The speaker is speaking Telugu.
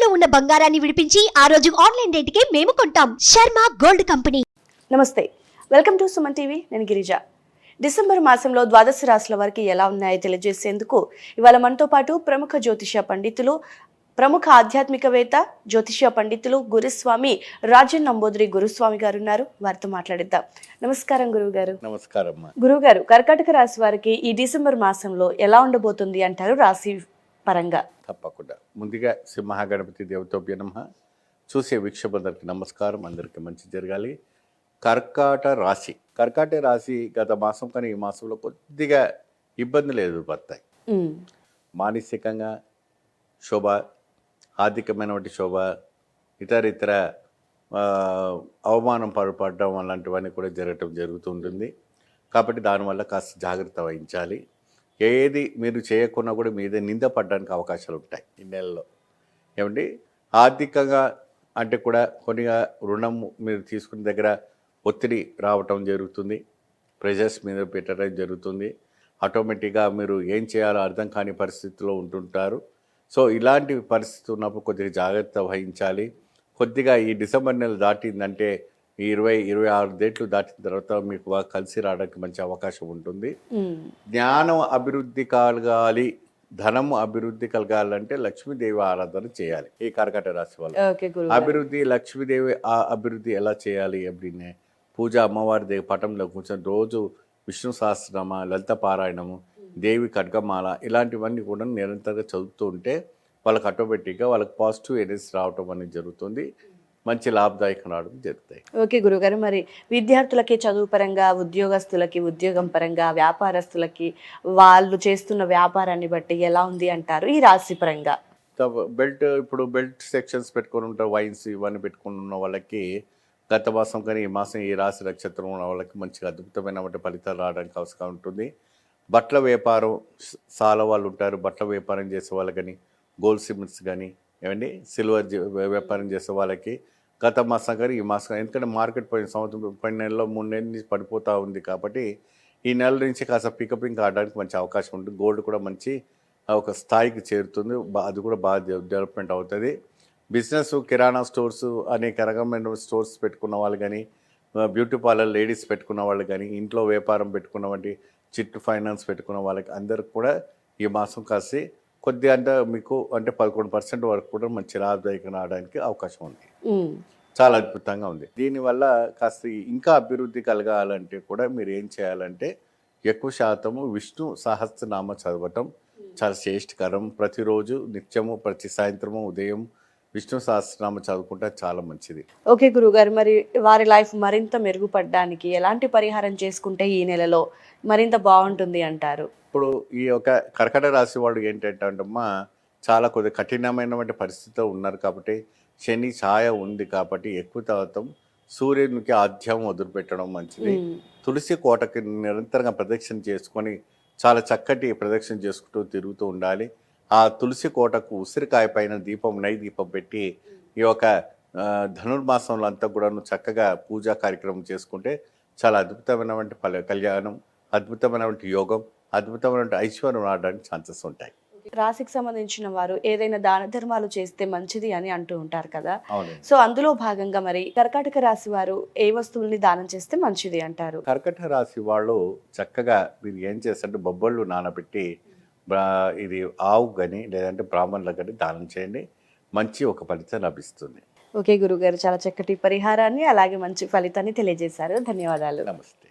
ఇంట్లో ఉన్న బంగారాన్ని విడిపించి ఆ రోజు ఆన్లైన్ రేటుకే మేము కొంటాం. Sharma gold company. నమస్తే, వెల్కమ్ టు సుమన్ టీవీ. నేను గిరిజ. డిసెంబర్ మాసంలో ద్వాదశ రాశుల వారికి ఎలా ఉన్నాయో తెలియజేసేందుకు ఇవాళ మనతో పాటు ప్రముఖ జ్యోతిష పండితులు, ప్రముఖ ఆధ్యాత్మికవేత్త, జ్యోతిష పండితులు గురుస్వామి రాజన్ నంబూద్రి గురుస్వామి గారు ఉన్నారు. వారితో మాట్లాడిద్దాం. నమస్కారం గురువు గారు. నమస్కారం. గురువు గారు, కర్కాటక రాశి వారికి ఈ డిసెంబర్ మాసంలో ఎలా ఉండబోతుంది అంటారు రాశి పరంగా? తప్పకుండా. ముందుగా సింహగణపతి దేవతోభ్య నమః. చూసే వీక్షకులందరికీ నమస్కారం. అందరికీ మంచి జరగాలి. కర్కాట రాశి గత మాసం కానీ ఈ మాసంలో కొద్దిగా ఇబ్బందులు ఎదురుపడతాయి. మానసికంగా శోభ, ఆర్థికమైనటువంటి శోభ, ఇతర అవమానం పడడం అలాంటివన్నీ కూడా జరగటం జరుగుతుంటుంది. కాబట్టి దానివల్ల కాస్త జాగ్రత్త వహించాలి. ఏది మీరు చేయకున్నా కూడా మీద నింద పడడానికి అవకాశాలు ఉంటాయి ఈ నెలలో. ఏమండి, ఆర్థికంగా అంటే కూడా కొద్దిగా రుణం మీరు తీసుకున్న దగ్గర ఒత్తిడి రావటం జరుగుతుంది. ప్రెజర్స్ మీద పెట్టడం జరుగుతుంది. ఆటోమేటిక్గా మీరు ఏం చేయాలో అర్థం కాని పరిస్థితిలో ఉంటుంటారు. సో ఇలాంటి పరిస్థితి ఉన్నప్పుడు కొద్దిగా జాగ్రత్త వహించాలి. కొద్దిగా ఈ డిసెంబర్ నెల దాటిందంటే 20-26 డేట్లు దాటిన తర్వాత మీకు బాగా కలిసి రావడానికి మంచి అవకాశం ఉంటుంది. జ్ఞానం అభివృద్ధి కలగాలి, ధనము అభివృద్ధి కలగాలంటే లక్ష్మీదేవి ఆరాధన చేయాలి. ఈ కర్కాటక రాశి వాళ్ళు అభివృద్ధి, లక్ష్మీదేవి అభివృద్ధి ఎలా చేయాలి అప్పుడే పూజ, అమ్మవారి పటంలో కూర్చొని రోజు విష్ణు సహస్రనామ, లలిత పారాయణము, దేవి ఖడ్గమాల ఇలాంటివన్నీ కూడా నిరంతరంగా చదువుతూ ఉంటే వాళ్ళకి ఆటోమేటిక్గా వాళ్ళకి పాజిటివ్ ఎనర్జీ రావటం అనేది జరుగుతుంది. మంచి లాభదాయకం రావడం జరుగుతాయి. ఓకే గురుగారు, మరి విద్యార్థులకి చదువు పరంగా, ఉద్యోగస్తులకి ఉద్యోగం పరంగా, వ్యాపారస్తులకి వాళ్ళు చేస్తున్న వ్యాపారాన్ని బట్టి ఎలా ఉంది అంటారు ఈ రాశి పరంగా? ఇప్పుడు బెల్ట్ సెక్షన్స్ పెట్టుకొని ఉంటారు, వైన్స్ ఇవన్నీ పెట్టుకుని ఉన్న వాళ్ళకి గత మాసం కానీ ఈ మాసం ఈ రాశి నక్షత్రం ఉన్న వాళ్ళకి మంచిగా అద్భుతమైన ఫలితాలు రావడానికి అవసరం ఉంటుంది. బట్టల వ్యాపారం చాలా వాళ్ళు ఉంటారు. బట్టల వ్యాపారం చేసే వాళ్ళకి కానీ, గోల్డ్ సిమెంట్స్ కానీ, ఏమండి సిల్వర్ వ్యాపారం చేసే వాళ్ళకి గత మాసం కానీ ఈ మాసం, ఎందుకంటే మార్కెట్ పోయిన సంవత్సరం పోయిన నెలలో 3 నెలల నుంచి పడిపోతూ ఉంది. కాబట్టి ఈ నెల నుంచి కాస్త పికపింగ్ ఆడడానికి మంచి అవకాశం ఉంటుంది. గోల్డ్ కూడా మంచి ఒక స్థాయికి చేరుతుంది. అది కూడా బాగా డెవలప్మెంట్ అవుతుంది. బిజినెస్, కిరాణా స్టోర్స్, అనేక రకమైన స్టోర్స్ పెట్టుకున్న వాళ్ళు కానీ, బ్యూటీ పార్లర్ లేడీస్ పెట్టుకున్న వాళ్ళు కానీ, ఇంట్లో వ్యాపారం పెట్టుకున్నటువంటి చిట్ ఫైనాన్స్ పెట్టుకున్న వాళ్ళకి అందరికి కూడా ఈ మాసం కాసి కొద్దిగా అంటే మీకు అంటే 11% వరకు కూడా మంచి లాభదాయకం రావడానికి అవకాశం ఉంది. చాలా అద్భుతంగా ఉంది. దీనివల్ల కాస్త ఇంకా అభివృద్ధి కలగాలంటే కూడా మీరు ఏం చేయాలంటే ఎక్కువ శాతము విష్ణు సహస్రనామ చదవటం చాలా శ్రేష్ఠకరం. ప్రతిరోజు నిత్యము ప్రతి సాయంత్రము ఉదయం విష్ణు సహస్రనామ చదువుకుంటే చాలా మంచిది. ఓకే గురుగారు, మరి వారి లైఫ్ మరింత మెరుగుపడడానికి ఎలాంటి పరిహారం చేసుకుంటే ఈ నెలలో మరింత బాగుంటుంది అంటారు? ఇప్పుడు ఈ యొక్క కర్కాటక రాశి వాళ్ళు ఏంటంటే అమ్మా చాలా కొద్దిగా కఠినమైనటువంటి పరిస్థితిలో ఉన్నారు. కాబట్టి శని ఛాయ ఉంది కాబట్టి ఎక్కువ శాతం సూర్యునికి ఆధ్యాయం వదిలిపెట్టడం మంచిది. తులసి కోటకి నిరంతరంగా ప్రదక్షిణ చేసుకొని చాలా చక్కటి ప్రదక్షిణ చేసుకుంటూ తిరుగుతూ ఉండాలి. ఆ తులసి కోటకు ఉసిరికాయ పైన దీపం, దీపం పెట్టి ఈ యొక్క ధనుర్మాసంలో అంతా కూడా చక్కగా పూజా కార్యక్రమం చేసుకుంటే చాలా అద్భుతమైనటువంటి కళ్యాణం, అద్భుతమైనటువంటి యోగం, అద్భుతమైనటువంటి ఐశ్వర్యం రావడానికి ఛాన్సెస్ ఉంటాయి. రాశికి సంబంధించిన వారు ఏదైనా దాన ధర్మాలు చేస్తే మంచిది అని అంటూ ఉంటారు కదా. సో అందులో భాగంగా మరి కర్కాటక రాశి వారు ఏ వస్తువుల్ని దానం చేస్తే మంచిది అంటారు? కర్కాటక రాశి వాళ్ళు చక్కగా మీరు ఏం చేస్తారంటే బొబ్బళ్ళు నానబెట్టి ఇది ఆవు కానీ లేదంటే బ్రాహ్మణులకు కానీ దానం చేయండి. మంచి ఒక ఫలితం లభిస్తుంది. ఓకే గురుగారు, చాలా చక్కటి పరిహారాన్ని అలాగే మంచి ఫలితాన్ని తెలియజేశారు. ధన్యవాదాలు. నమస్తే.